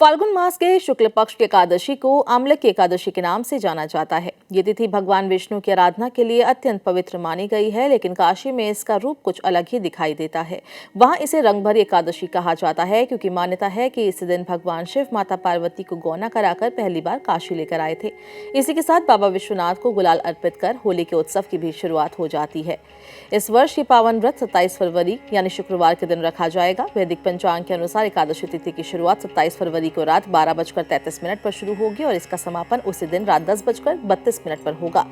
फाल्गुन मास के शुक्ल पक्ष की एकादशी को आमलक की एकादशी के नाम से जाना जाता है। ये तिथि भगवान विष्णु की आराधना के लिए अत्यंत पवित्र मानी गई है, लेकिन काशी में इसका रूप कुछ अलग ही दिखाई देता है। वहां इसे रंगभरी एकादशी कहा जाता है, क्योंकि मान्यता है कि इस दिन भगवान शिव माता पार्वती को गौना कराकर पहली बार काशी लेकर आए थे। इसी के साथ बाबा विश्वनाथ को गुलाल अर्पित कर होली के उत्सव की भी शुरुआत हो जाती है। इस वर्ष ये पावन व्रत 27 फरवरी यानी शुक्रवार के दिन रखा जाएगा। वैदिक पंचांग के अनुसार एकादशी तिथि की शुरुआत 27 फरवरी को रात 12:33 पर शुरू होगी और इसका समापन उसी दिन रात 10:32 पर होगा।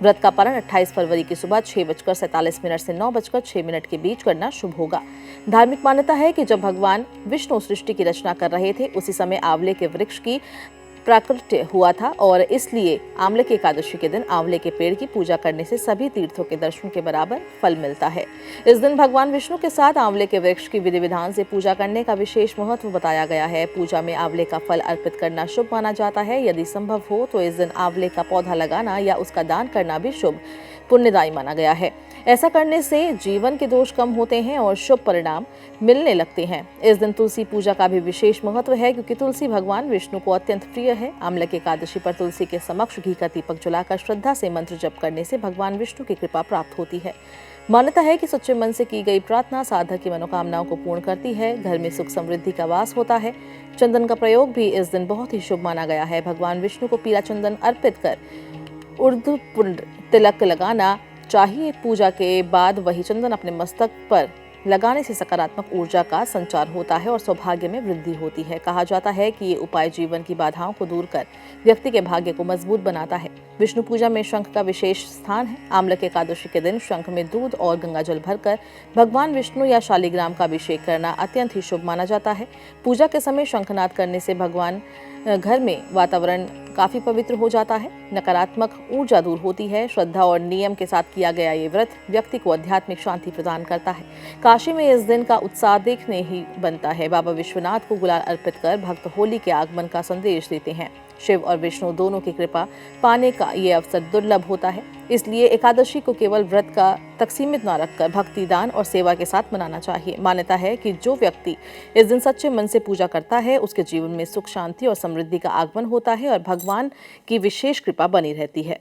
व्रत का पारण 28 फरवरी की सुबह 6:47 से 9:06 के बीच करना शुभ होगा। धार्मिक मान्यता है कि जब भगवान विष्णु सृष्टि की रचना कर रहे थे, उसी समय आंवले के वृक्ष की प्राकट्य हुआ था और इसलिए आंवले की एकादशी के दिन आंवले के पेड़ की पूजा करने से सभी तीर्थों के दर्शन के बराबर फल मिलता है। इस दिन भगवान विष्णु के साथ आंवले के वृक्ष की विधि विधान से पूजा करने का विशेष महत्व बताया गया है। पूजा में आंवले का फल अर्पित करना शुभ माना जाता है। यदि संभव हो तो इस दिन आंवले का पौधा लगाना या उसका दान करना भी शुभ पुण्यदायी माना गया है। ऐसा करने से जीवन के दोष कम होते हैं और शुभ परिणाम मिलने लगते हैं। इस दिन तुलसी पूजा का भी विशेष महत्व है, क्योंकि तुलसी भगवान विष्णु को अत्यंत प्रिय है। आमलक एकादशी पर तुलसी के समक्ष घी का दीपक जलाकर श्रद्धा से मंत्र जप करने से भगवान विष्णु की कृपा प्राप्त होती है। मान्यता है कि सच्चे मन से की गई प्रार्थना साधक की मनोकामनाओं को पूर्ण करती है। घर में सुख समृद्धि का वास होता है। चंदन का प्रयोग भी इस दिन बहुत ही शुभ माना गया है। भगवान विष्णु को पीला चंदन अर्पित कर ऊर्ध्वपुंड तिलक लगाना चाहिए। पूजा के बाद वही चंदन अपने मस्तक पर लगाने से सकारात्मक ऊर्जा का संचार होता है और सौभाग्य में वृद्धि होती है। कहा जाता है कि ये उपाय जीवन की बाधाओं को दूर कर व्यक्ति के भाग्य को मजबूत बनाता है। विष्णु पूजा में शंख का विशेष स्थान है। आमलक एकादशी के दिन शंख में दूध और गंगा जल भरकर भगवान विष्णु या शालिग्राम का अभिषेक करना अत्यंत ही शुभ माना जाता है। पूजा के समय शंखनाद करने से भगवान घर में वातावरण काफी पवित्र हो जाता है, नकारात्मक ऊर्जा दूर होती है। श्रद्धा और नियम के साथ किया गया ये व्रत व्यक्ति को आध्यात्मिक शांति प्रदान करता है। काशी में इस दिन का उत्साह देखने ही बनता है। बाबा विश्वनाथ को गुलाल अर्पित कर भक्त होली के आगमन का संदेश देते हैं। शिव और विष्णु दोनों की कृपा पाने का ये अवसर दुर्लभ होता है, इसलिए एकादशी को केवल व्रत का तक सीमित न रखकर भक्ति, दान और सेवा के साथ मनाना चाहिए। मान्यता है कि जो व्यक्ति इस दिन सच्चे मन से पूजा करता है, उसके जीवन में सुख, शांति और समृद्धि का आगमन होता है और भगवान की विशेष कृपा बनी रहती है।